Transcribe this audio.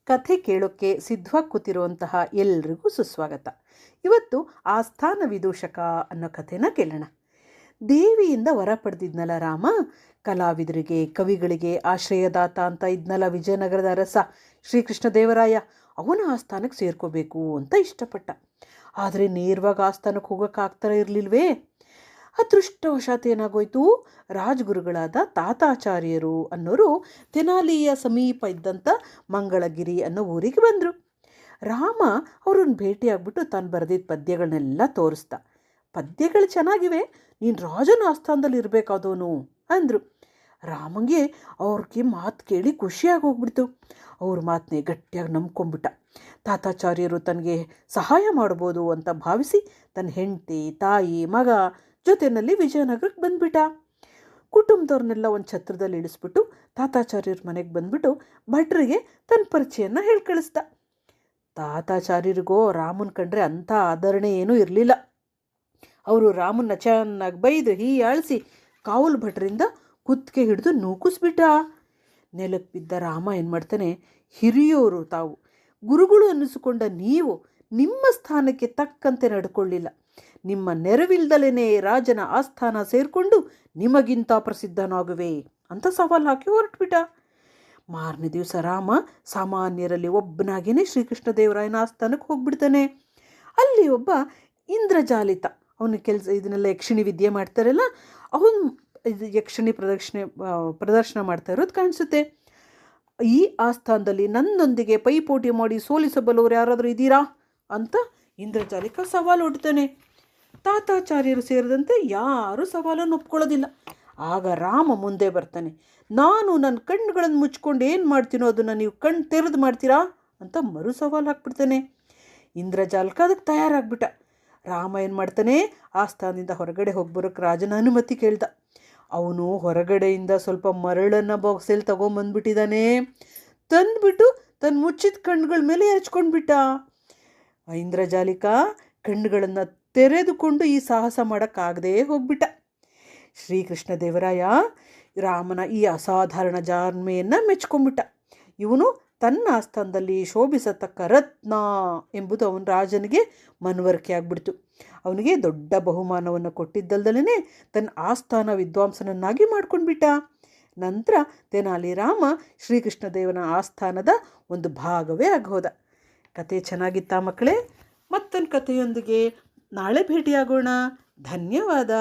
ಕಥೆ ಕೇಳೋಕ್ಕೆ ಸಿದ್ಧವಾಗಿ ಕೂತಿರುವಂತಹ ಎಲ್ರಿಗೂ ಸುಸ್ವಾಗತ. ಇವತ್ತು ಆಸ್ಥಾನ ವಿದೂಷಕ ಅನ್ನೋ ಕಥೆನ ಕೇಳೋಣ. ದೇವಿಯಿಂದ ವರ ಪಡೆದಿದ್ನಲ್ಲ ರಾಮ, ಕಲಾವಿದರಿಗೆ ಕವಿಗಳಿಗೆ ಆಶ್ರಯದಾತ ಅಂತ ಇದ್ನಲ್ಲ ವಿಜಯನಗರದ ಅರಸ ಶ್ರೀಕೃಷ್ಣ ದೇವರಾಯ, ಅವನ ಆಸ್ಥಾನಕ್ಕೆ ಸೇರ್ಕೋಬೇಕು ಅಂತ ಇಷ್ಟಪಟ್ಟ. ಆದರೆ ನೇರವಾಗಿ ಆಸ್ಥಾನಕ್ಕೆ ಹೋಗೋಕ್ಕಾಗ್ತಾ ಇರಲಿಲ್ವೇ. ಅದೃಷ್ಟವಶಾತ್ ಏನಾಗೋಯ್ತು, ರಾಜಗುರುಗಳಾದ ತಾತಾಚಾರ್ಯರು ಅನ್ನೋರು ತೆನಾಲಿಯ ಸಮೀಪ ಇದ್ದಂಥ ಮಂಗಳಗಿರಿ ಅನ್ನೋ ಊರಿಗೆ ಬಂದರು. ರಾಮ ಅವ್ರನ್ನ ಭೇಟಿಯಾಗ್ಬಿಟ್ಟು ತಾನು ಬರೆದಿದ್ದ ಪದ್ಯಗಳನ್ನೆಲ್ಲ ತೋರಿಸ್ದ. ಪದ್ಯಗಳು ಚೆನ್ನಾಗಿವೆ, ನೀನು ರಾಜನ ಆಸ್ಥಾನದಲ್ಲಿ ಇರಬೇಕಾದವನು ಅಂದರು. ರಾಮಂಗೆ ಅವ್ರಿಗೆ ಮಾತು ಕೇಳಿ ಖುಷಿಯಾಗಿ ಹೋಗ್ಬಿಡ್ತು. ಅವ್ರ ಮಾತನ್ನೇ ಗಟ್ಟಿಯಾಗಿ ನಂಬ್ಕೊಂಬಿಟ್ಟ. ತಾತಾಚಾರ್ಯರು ತನಗೆ ಸಹಾಯ ಮಾಡ್ಬೋದು ಅಂತ ಭಾವಿಸಿ ತನ್ನ ಹೆಂಡತಿ, ತಾಯಿ, ಮಗ ಜೊತೆಯಲ್ಲಿ ವಿಜಯನಗರಕ್ಕೆ ಬಂದುಬಿಟ್ಟ. ಕುಟುಂಬದವ್ರನ್ನೆಲ್ಲ ಒಂದು ಛತ್ರದಲ್ಲಿ ಇಳಿಸ್ಬಿಟ್ಟು ತಾತಾಚಾರ್ಯರ ಮನೆಗೆ ಬಂದುಬಿಟ್ಟು ಭಟ್ರಿಗೆ ತನ್ನ ಪರಿಚಯನ ಹೇಳಿ ಕಳಿಸ್ದ. ತಾತಾಚಾರ್ಯರಿಗೋ ರಾಮನ ಕಂಡ್ರೆ ಅಂಥ ಆದರಣೆ ಏನೂ ಇರಲಿಲ್ಲ. ಅವರು ರಾಮನ್ನ ಚೆನ್ನಾಗಿ ಬೈದು ಹೀಯಾಳಿಸಿ ಕಾವಲು ಭಟ್ರಿಂದ ಕುತ್ತಿಗೆ ಹಿಡಿದು ನೂಕಿಸ್ಬಿಟ್ಟ. ನೆಲಕ್ಕೆ ಬಿದ್ದ ರಾಮ ಏನು ಮಾಡ್ತಾನೆ, ಹಿರಿಯೋರು ತಾವು ಗುರುಗಳು ಅನ್ನಿಸಿಕೊಂಡ ನೀವು ನಿಮ್ಮ ಸ್ಥಾನಕ್ಕೆ ತಕ್ಕಂತೆ ನಡ್ಕೊಳ್ಳಿಲ್ಲ, ನಿಮ್ಮ ನೆರವಿಲ್ದಲೇ ರಾಜನ ಆಸ್ಥಾನ ಸೇರಿಕೊಂಡು ನಿಮಗಿಂತ ಪ್ರಸಿದ್ಧನಾಗುವೆ ಅಂತ ಸವಾಲು ಹಾಕಿ ಹೊರಟ್ಬಿಟ್ಟ. ಮಾರನೇ ದಿವಸ ರಾಮ ಸಾಮಾನ್ಯರಲ್ಲಿ ಒಬ್ಬನಾಗೇನೆ ಶ್ರೀಕೃಷ್ಣ ದೇವರಾಯನ ಆಸ್ಥಾನಕ್ಕೆ ಹೋಗ್ಬಿಡ್ತಾನೆ. ಅಲ್ಲಿ ಒಬ್ಬ ಇಂದ್ರಜಾಲಿತ, ಅವನ ಕೆಲಸ ಇದನ್ನೆಲ್ಲ ಯಕ್ಷಿಣಿ ವಿದ್ಯೆ ಮಾಡ್ತಾರಲ್ಲ, ಅವನು ಇದು ಯಕ್ಷಿಣಿ ಪ್ರದರ್ಶನ ಮಾಡ್ತಾ ಇರೋದು ಕಾಣಿಸುತ್ತೆ. ಈ ಆಸ್ಥಾನದಲ್ಲಿ ನನ್ನೊಂದಿಗೆ ಪೈಪೋಟಿ ಮಾಡಿ ಸೋಲಿಸಬಲ್ಲವರು ಯಾರಾದರೂ ಇದ್ದೀರಾ ಅಂತ ಇಂದ್ರಜಾಲಿಕ ಸವಾಲು ಹೊಡ್ತಾನೆ. ತಾತಾಚಾರ್ಯರು ಸೇರಿದಂತೆ ಯಾರೂ ಸವಾಲನ್ನು ಒಪ್ಕೊಳ್ಳೋದಿಲ್ಲ. ಆಗ ರಾಮ ಮುಂದೆ ಬರ್ತಾನೆ. ನಾನು ನನ್ನ ಕಣ್ಣುಗಳನ್ನು ಮುಚ್ಕೊಂಡು ಏನು ಮಾಡ್ತೀನೋ ಅದನ್ನು ನೀವು ಕಣ್ಣು ತೆರೆದು ಮಾಡ್ತೀರಾ ಅಂತ ಮರು ಸವಾಲು ಹಾಕ್ಬಿಡ್ತಾನೆ. ಇಂದ್ರಜಾಲಕ ಅದಕ್ಕೆ ತಯಾರಾಗ್ಬಿಟ್ಟ. ರಾಮ ಏನು ಮಾಡ್ತಾನೆ, ಆಸ್ಥಾನದಿಂದ ಹೊರಗಡೆ ಹೋಗ್ಬರೋಕ್ಕೆ ರಾಜನ ಅನುಮತಿ ಕೇಳ್ದ. ಅವನು ಹೊರಗಡೆಯಿಂದ ಸ್ವಲ್ಪ ಮರಳನ್ನು ಬಾಕ್ಸಲ್ಲಿ ತೊಗೊಂಬಂದ್ಬಿಟ್ಟಿದ್ದಾನೆ. ತಂದುಬಿಟ್ಟು ತನ್ನ ಮುಚ್ಚಿದ ಕಣ್ಣುಗಳ ಮೇಲೆ ಎರಚ್ಕೊಂಡ್ಬಿಟ್ಟ. ಇಂದ್ರಜಾಲಿಕ ಕಣ್ಣುಗಳನ್ನು ತೆರೆದುಕೊಂಡು ಈ ಸಾಹಸ ಮಾಡೋಕ್ಕಾಗದೇ ಹೋಗ್ಬಿಟ್ಟ. ಶ್ರೀಕೃಷ್ಣ ದೇವರಾಯ ರಾಮನ ಈ ಅಸಾಧಾರಣ ಜಾಣ್ಮೆಯನ್ನು ಮೆಚ್ಕೊಂಡ್ಬಿಟ್ಟ. ಇವನು ತನ್ನ ಆಸ್ಥಾನದಲ್ಲಿ ಶೋಭಿಸತಕ್ಕ ರತ್ನ ಎಂಬುದು ಅವನ ರಾಜನಿಗೆ ಮನವರಿಕೆ ಆಗ್ಬಿಡ್ತು. ಅವನಿಗೆ ದೊಡ್ಡ ಬಹುಮಾನವನ್ನು ಕೊಟ್ಟಿದ್ದಲ್ದಲೇ ತನ್ನ ಆಸ್ಥಾನ ವಿದ್ವಾಂಸನನ್ನಾಗಿ ಮಾಡ್ಕೊಂಡ್ಬಿಟ್ಟ. ನಂತರ ತೆನಾಲಿ ರಾಮ ಶ್ರೀಕೃಷ್ಣ ದೇವನ ಆಸ್ಥಾನದ ಒಂದು ಭಾಗವೇ ಆಗೋದ. ಕತೆ ಚೆನ್ನಾಗಿತ್ತಾ ಮಕ್ಕಳೇ? ಮತ್ತೊಂದು ಕಥೆಯೊಂದಿಗೆ ನಾಳೆ ಭೇಟಿಯಾಗೋಣ. ಧನ್ಯವಾದ.